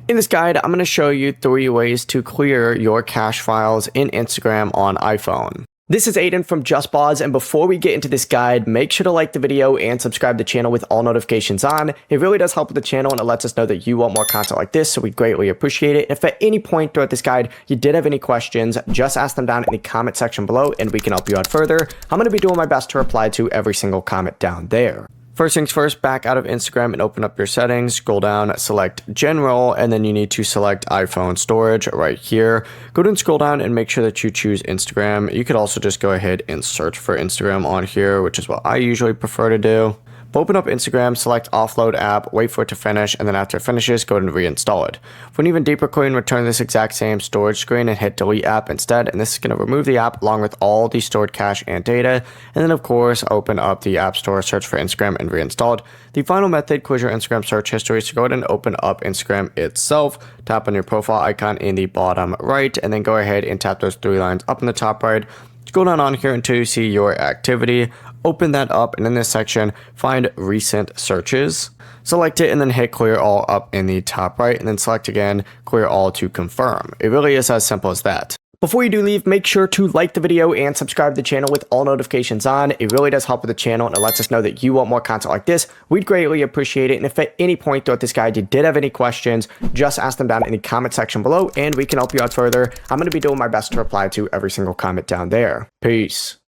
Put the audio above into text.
In this guide, I'm going to show you 3 ways to clear your cache files in Instagram on iPhone. This is Aiden from JustPause, and before we get into this guide, make sure to like the video and subscribe to the channel with all notifications on. It really does help with the channel, and it lets us know that you want more content like this, so we greatly appreciate it. If at any point throughout this guide you did have any questions, just ask them down in the comment section below, and we can help you out further. I'm going to be doing my best to reply to every single comment down there. First things first, back out of Instagram and open up your settings, scroll down, select general, and then you need to select iPhone storage right here. Go ahead and scroll down and make sure that you choose Instagram. You could also just go ahead and search for Instagram on here, which is what I usually prefer to do. Open up Instagram, select offload app, wait for it to finish, and then after it finishes, go ahead and reinstall it. For an even deeper clean, return this exact same storage screen and hit delete app instead, and this is going to remove the app along with all the stored cache and data. And then of course, open up the app store, search for Instagram, and reinstall it. The final method clears your Instagram search history, so go ahead and open up Instagram itself, tap on your profile icon in the bottom right, and then go ahead and tap those 3 lines up in the top right. Scroll down on here until you see your activity. Open that up, and in this section, find recent searches. Select it and then hit clear all up in the top right, and then select again, clear all to confirm. It really is as simple as that. Before you do leave, make sure to like the video and subscribe to the channel with all notifications on. It really does help with the channel, and it lets us know that you want more content like this. We'd greatly appreciate it. And if at any point throughout this guide you did have any questions, just ask them down in the comment section below, and we can help you out further. I'm going to be doing my best to reply to every single comment down there. Peace.